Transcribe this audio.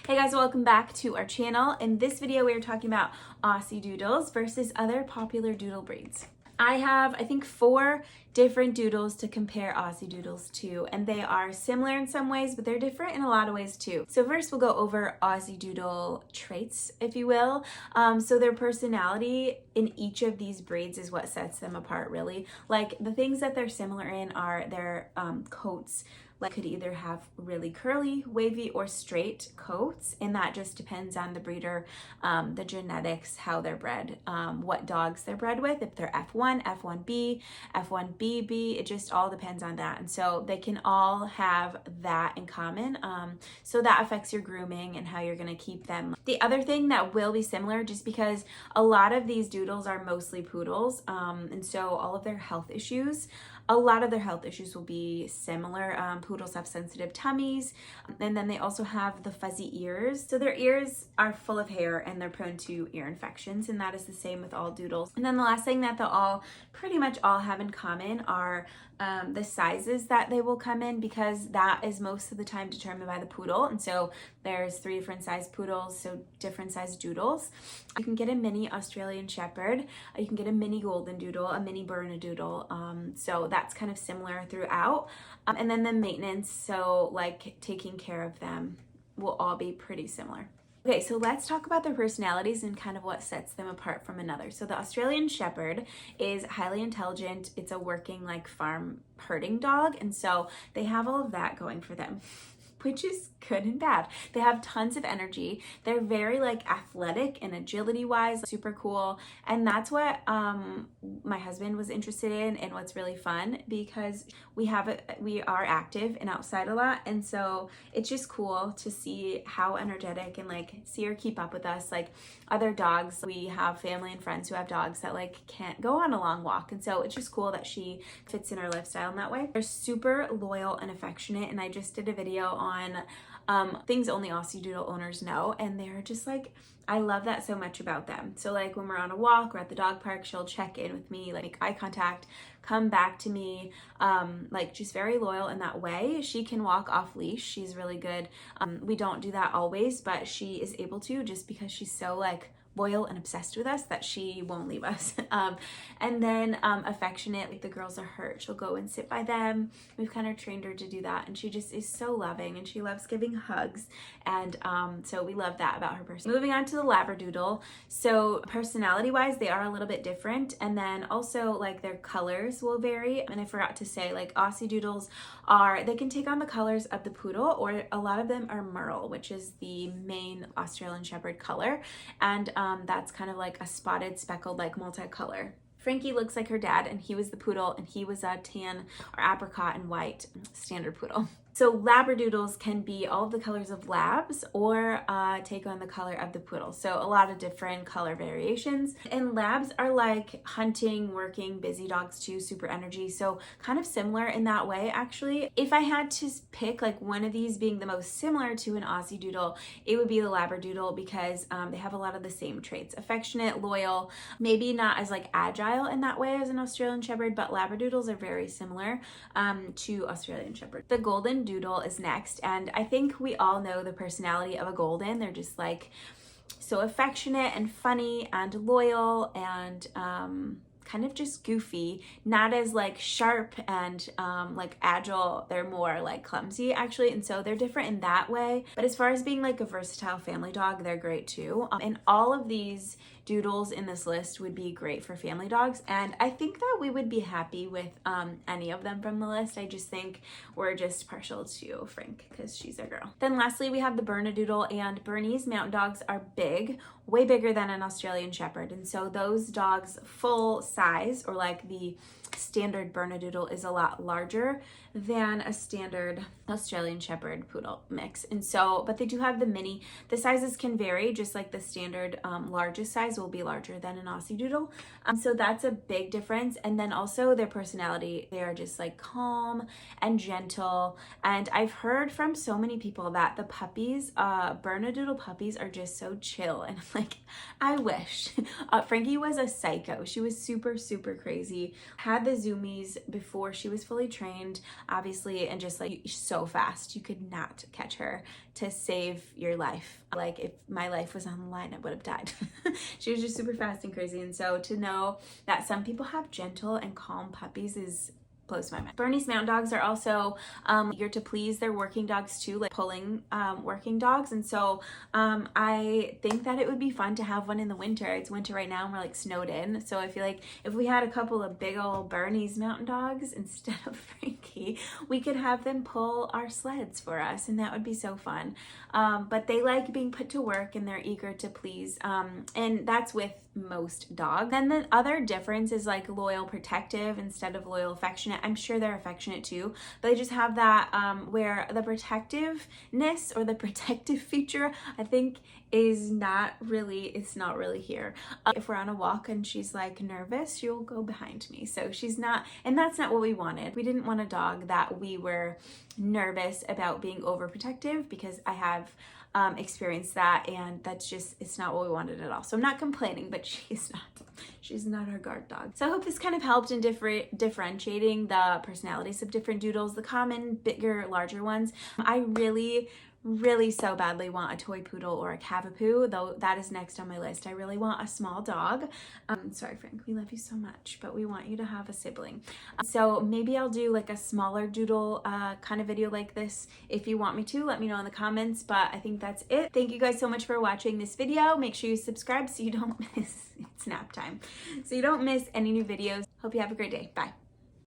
Hey guys, welcome back to our channel. In this video, we are talking about Aussiedoodles versus other popular doodle breeds. I have, I think, 4 different doodles to compare Aussiedoodles to, and they are similar in some ways, but they're different in a lot of ways too. So first we'll go over Aussiedoodle traits, if you will. So their personality in each of these breeds is what sets them apart, really. Like the things that they're similar in are their coats. Like could either have really curly, wavy, or straight coats, and that just depends on the breeder, the genetics, how they're bred, what dogs they're bred with, if they're F1, F1B, F1BB, it just all depends on that. And so they can all have that in common. So that affects your grooming and how you're gonna keep them. The other thing that will be similar, just because a lot of these doodles are mostly poodles, and so all of their health issues, a lot of their health issues will be similar. Poodles have sensitive tummies, and then they also have the fuzzy ears. So their ears are full of hair and they're prone to ear infections, and that is the same with all doodles. And then the last thing that they'll all pretty much all have in common are the sizes that they will come in, because that is most of the time determined by the poodle. And so there's 3 different size poodles, so different size doodles. You can get a mini Australian Shepherd, you can get a mini Goldendoodle, a mini Bernedoodle. So that's kind of similar throughout. And then the maintenance, so like taking care of them, will all be pretty similar. Okay, so let's talk about their personalities and kind of what sets them apart from another. So the Australian Shepherd is highly intelligent. It's a working like farm herding dog, and so they have all of that going for them, which is good and bad. They have tons of energy. They're very like athletic and agility wise, super cool. And that's what my husband was interested in, and what's really fun, because we are active and outside a lot. And so it's just cool to see how energetic and like see her keep up with us. Like other dogs, we have family and friends who have dogs that like can't go on a long walk. And so it's just cool that she fits in our lifestyle in that way. They're super loyal and affectionate. And I just did a video on things only Aussiedoodle owners know, and they're just like, I love that so much about them. So like when we're on a walk or at the dog park, she'll check in with me, like make eye contact, come back to me, like just very loyal in that way. She can walk off leash. She's really good. We don't do that always, but she is able to, just because she's so like loyal and obsessed with us that she won't leave us. And then affectionate, like the girls are hurt, she'll go and sit by them. We've kind of trained her to do that, and she just is so loving, and she loves giving hugs. And so we love that about her person. Moving on to the Labradoodle. So personality wise, they are a little bit different, and then also like their colors will vary. And I forgot to say, like Aussiedoodles they can take on the colors of the poodle, or a lot of them are merle, which is the main Australian Shepherd color. And that's kind of like a spotted, speckled, like multicolor. Frankie looks like her dad, and he was the poodle, and he was a tan or apricot and white standard poodle. So Labradoodles can be all of the colors of labs, or take on the color of the poodle. So a lot of different color variations. And labs are like hunting, working, busy dogs too, super energy. So kind of similar in that way, actually. If I had to pick like one of these being the most similar to an Aussiedoodle, it would be the Labradoodle, because they have a lot of the same traits. Affectionate, loyal, maybe not as like agile in that way as an Australian Shepherd, but Labradoodles are very similar to Australian Shepherd. The Goldendoodle is next, and I think we all know the personality of a golden. They're just like so affectionate and funny and loyal, and kind of just goofy, not as like sharp and like agile. They're more like clumsy actually, and so they're different in that way. But as far as being like a versatile family dog, they're great too. And all of these doodles in this list would be great for family dogs, and I think that we would be happy with any of them from the list. I just think we're just partial to Frank because she's our girl. Then lastly, we have the Bernedoodle, and Bernese mountain dogs are big, way bigger than an Australian Shepherd, and so those dogs full size, or like the standard Bernedoodle, is a lot larger than a standard Australian Shepherd poodle mix. And so, but they do have the sizes can vary, just like the standard largest size will be larger than an Aussiedoodle. So that's a big difference. And then also their personality, they are just like calm and gentle. And I've heard from so many people that the puppies, Bernedoodle puppies, are just so chill. And I'm like, I wish. Frankie was a psycho. She was super, super crazy. Had the zoomies before she was fully trained, obviously, and just like so fast. You could not catch her. to save your life. Like if my life was on the line, I would have died. She was just super fast and crazy. And so to know that some people have gentle and calm puppies is blows my mind. Bernese Mountain Dogs are also eager to please. They're working dogs too, like pulling working dogs. And so I think that it would be fun to have one in the winter. It's winter right now and we're like snowed in. So I feel like if we had a couple of big old Bernese Mountain Dogs instead of Frankie, we could have them pull our sleds for us, and that would be so fun. But they like being put to work and they're eager to please. And that's with most dogs. Then the other difference is like loyal protective instead of loyal affectionate. I'm sure they're affectionate too, but they just have that where the protectiveness or the protective feature, I think, is not really, it's not really here. If we're on a walk and she's like nervous, she'll go behind me. So she's not, and that's not what we wanted. We didn't want a dog that we were nervous about being overprotective, because I have experienced that, and that's just, it's not what we wanted at all. So I'm not complaining, but she's not our guard dog. So I hope this kind of helped in differentiating the personalities of different doodles, the common, bigger, larger ones. I really so badly want a toy poodle or a cavapoo, though that is next on my list. I really want a small dog. Sorry, Frank, we love you so much, but we want you to have a sibling. So maybe I'll do like a smaller doodle kind of video like this. If you want me to, let me know in the comments, but I think that's it. Thank you guys so much for watching this video. Make sure you subscribe so you don't miss, it's nap time, so you don't miss any new videos. Hope you have a great day. Bye.